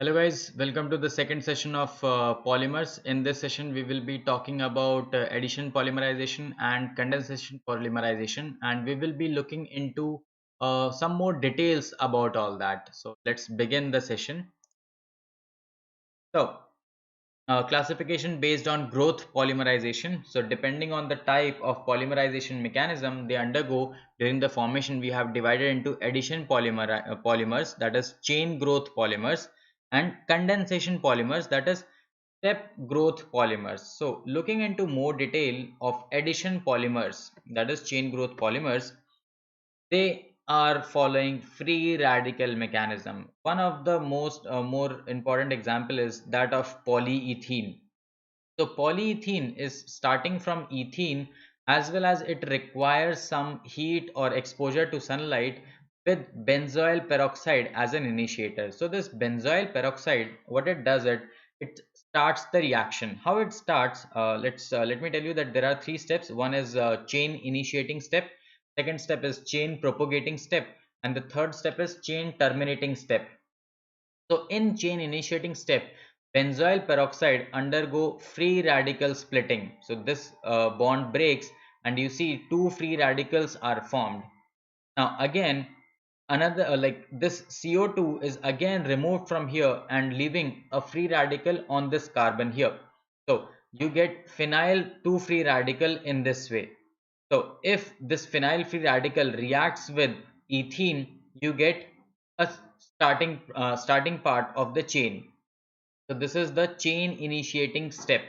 Hello guys, welcome to the second session of polymers. In this session, we will be talking about addition polymerization and condensation polymerization, and we will be looking into some more details about all that. So let's begin the session. So classification based on growth polymerization. So depending on the type of polymerization mechanism they undergo during the formation, we have divided into addition polymers, that is chain growth polymers, and condensation polymers, that is step growth polymers. So looking into more detail of addition polymers, that is chain growth polymers, they are following free radical mechanism. One of the most more important example is that of polyethylene. So polyethylene is starting from ethene, as well as it requires some heat or exposure to sunlight with benzoyl peroxide as an initiator. So this benzoyl peroxide, what it does, it starts the reaction. How it starts? Let me tell you that there are three steps. One is chain initiating step. Second step is chain propagating step, and the third step is chain terminating step. So in chain initiating step, benzoyl peroxide undergo free radical splitting. So this bond breaks and you see two free radicals are formed. Now again, another like this CO2 is again removed from here and leaving a free radical on this carbon here. So you get phenyl 2 free radical in this way. So if this phenyl free radical reacts with ethene, you get a starting part of the chain. So this is the chain initiating step.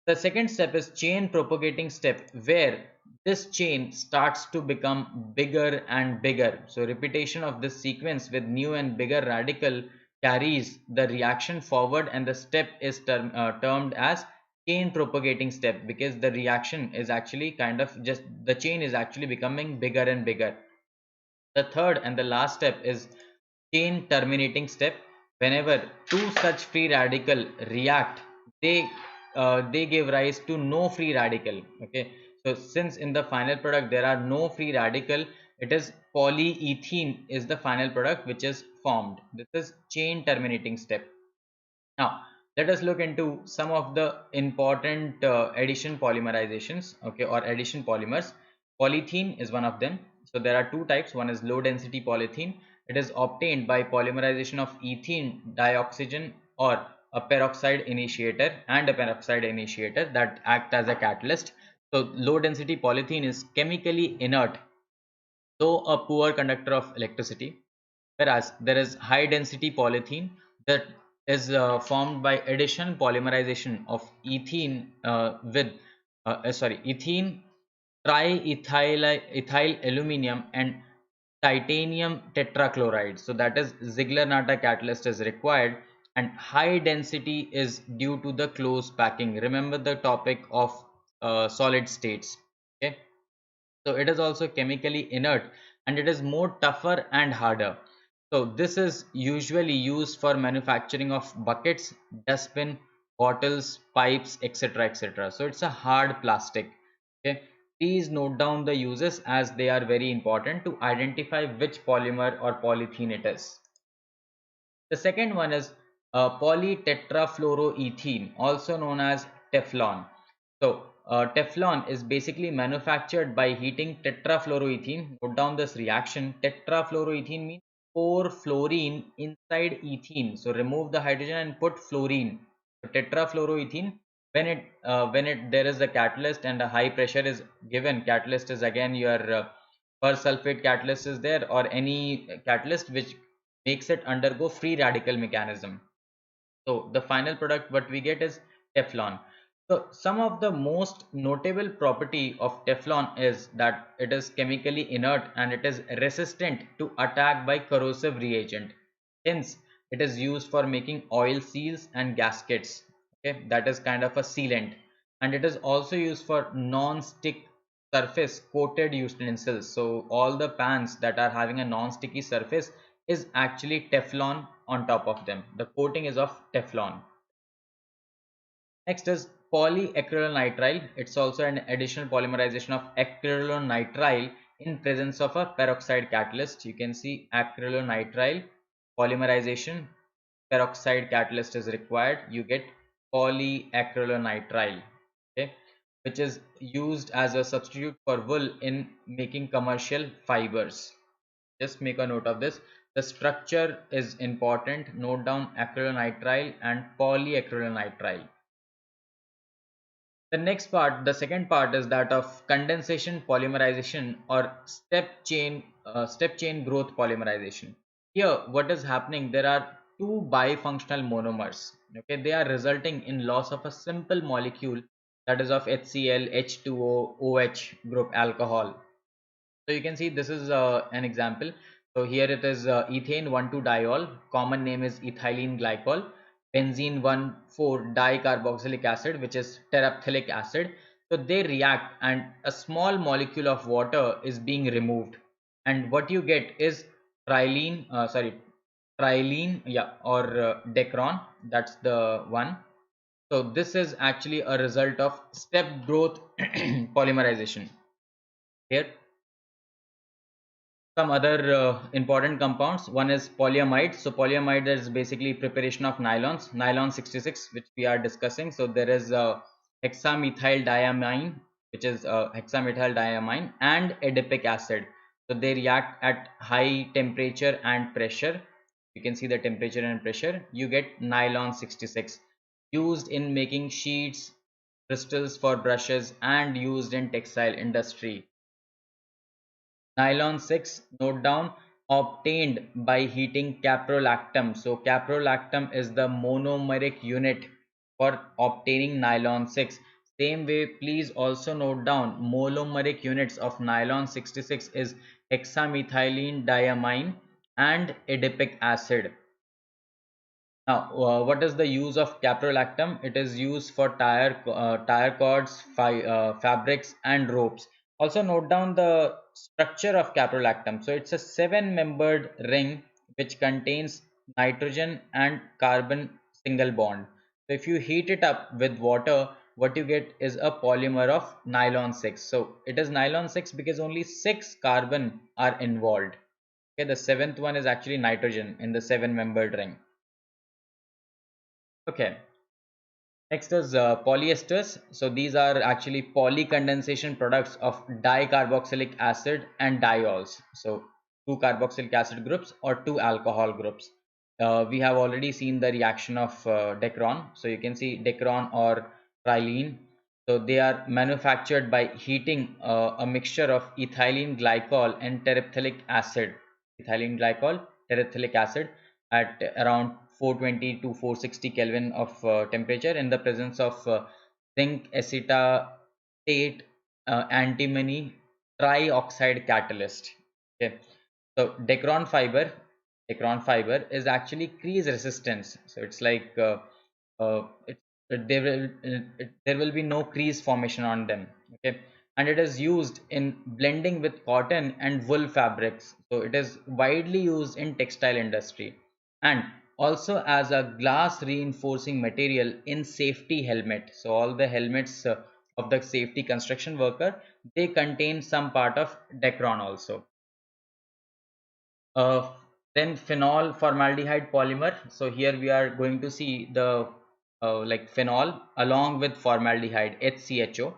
The second step is chain propagating step, where this chain starts to become bigger and bigger. So repetition of this sequence with new and bigger radical carries the reaction forward, and the step is termed as chain propagating step, because the reaction is actually kind of just the chain is actually becoming bigger and bigger. The third and the last step is chain terminating step. Whenever two such free radical react, they they give rise to no free radical. Okay, so since in the final product there are no free radical, it is polyethylene is the final product which is formed. This is chain terminating step. Now let us look into some of the important addition polymerizations, okay, or addition polymers. Polythene is one of them. So there are two types. One is low density polythene. It is obtained by polymerization of ethene dioxygen or a peroxide initiator and a peroxide initiator that act as a catalyst. So low density polythene is chemically inert, though a poor conductor of electricity, whereas there is high density polythene that is formed by addition polymerization of ethene ethene ethyl aluminum and titanium tetrachloride. So that is Ziegler-Natta catalyst is required, and high density is due to the close packing. Remember the topic of solid states. Okay, so it is also chemically inert, and it is more tougher and harder. So this is usually used for manufacturing of buckets, dustbin, bottles, pipes, etc, etc. So it's a hard plastic. Okay, please note down the uses as they are very important to identify which polymer or polythene it is. The second one is polytetrafluoroethene, also known as Teflon. So Teflon is basically manufactured by heating tetrafluoroethene. Note down this reaction. Tetrafluoroethene means pour fluorine inside ethene. So remove the hydrogen and put fluorine. So tetrafluoroethene, when it there is a catalyst and a high pressure is given, catalyst is again your persulfate catalyst is there, or any catalyst which makes it undergo free radical mechanism. So the final product what we get is Teflon. So some of the most notable property of Teflon is that it is chemically inert and it is resistant to attack by corrosive reagent. Hence, it is used for making oil seals and gaskets. Okay, that is kind of a sealant, and it is also used for non-stick surface coated utensils. So all the pans that are having a non-sticky surface is actually Teflon on top of them. The coating is of Teflon. Next is polyacrylonitrile. It's also an additional polymerization of acrylonitrile in presence of a peroxide catalyst. You can see acrylonitrile polymerization, peroxide catalyst is required, you get polyacrylonitrile, okay, which is used as a substitute for wool in making commercial fibers. Just make a note of this. The structure is important. Note down acrylonitrile and polyacrylonitrile. The next part, the second part, is that of condensation polymerization or step chain growth polymerization. Here, what is happening? There are two bifunctional monomers. Okay, they are resulting in loss of a simple molecule, that is of HCl, H2O, OH group alcohol. So you can see this is an example. So here it is ethane 1,2-diol, common name is ethylene glycol, benzene 1,4-dicarboxylic acid, which is terephthalic acid. So they react and a small molecule of water is being removed, and what you get is trilene, yeah, or Dacron. That's the one. So this is actually a result of step growth polymerization. Here some other important compounds. One is polyamide. So polyamide is basically preparation of nylons, nylon 66, which we are discussing. So there is hexamethyl diamine, which is hexamethyl diamine, and adipic acid. So they react at high temperature and pressure. You can see the temperature and pressure. You get nylon 66, used in making sheets, crystals for brushes, and used in textile industry. Nylon 6, note down, obtained by heating caprolactam. So caprolactam is the monomeric unit for obtaining nylon 6. Same way, please also note down monomeric units of nylon 66 is hexamethylene diamine and adipic acid. Now, what is the use of caprolactam? It is used for tire cords, fabrics, and ropes. Also, note down the structure of caprolactam. So, it's a seven-membered ring which contains nitrogen and carbon single bond. So, if you heat it up with water, what you get is a polymer of nylon 6. So, it is nylon 6 because only 6 carbon are involved. Okay, the seventh one is actually nitrogen in the seven-membered ring. Okay, next is polyesters. So these are actually polycondensation products of dicarboxylic acid and diols. So two carboxylic acid groups or two alcohol groups. We have already seen the reaction of Dacron. So you can see Dacron or trilene. So they are manufactured by heating a mixture of ethylene glycol and terephthalic acid. Ethylene glycol, terephthalic acid at around 420 to 460 Kelvin of temperature in the presence of zinc acetate antimony trioxide catalyst. Okay, so Dacron fiber is actually crease resistance. So it's like it, there will be no crease formation on them. Okay, and it is used in blending with cotton and wool fabrics. So it is widely used in textile industry and also as a glass reinforcing material in safety helmet. So all the helmets of the safety construction worker, they contain some part of Dacron also. uh, then phenol formaldehyde polymer. So here we are going to see the like phenol along with formaldehyde, HCHO.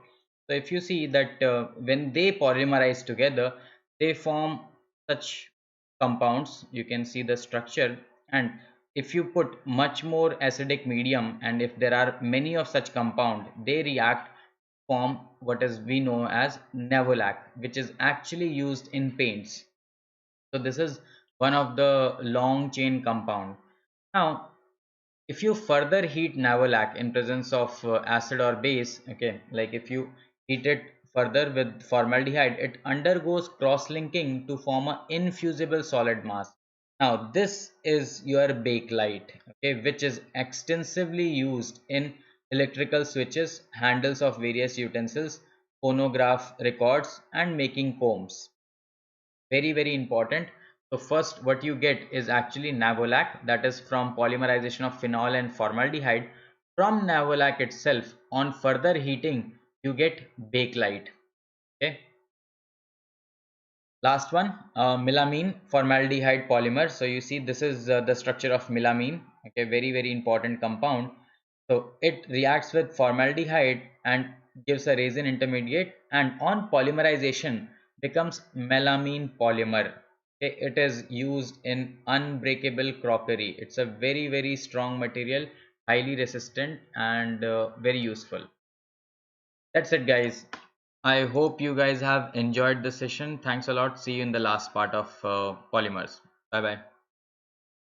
So if you see that when they polymerize together, they form such compounds. You can see the structure, and if you put much more acidic medium and if there are many of such compound, they react, form what is we know as Navolac, which is actually used in paints. So this is one of the long chain compound. Now, if you further heat Navolac in presence of acid or base, okay, like if you heat it further with formaldehyde, it undergoes cross-linking to form an infusible solid mass. Now, this is your bakelite, okay, which is extensively used in electrical switches, handles of various utensils, phonograph records, and making combs. Very important. So first what you get is actually Navolac, that is from polymerization of phenol and formaldehyde. From Navolac itself, on further heating, you get bakelite. Okay, last one, melamine formaldehyde polymer. So you see this is the structure of melamine. Okay, very important compound. So it reacts with formaldehyde and gives a resin intermediate, and on polymerization becomes melamine polymer. Okay, it is used in unbreakable crockery. It's a very strong material, highly resistant, and very useful. That's it, guys. I hope you guys have enjoyed the session. Thanks a lot. See you in the last part of polymers. Bye bye.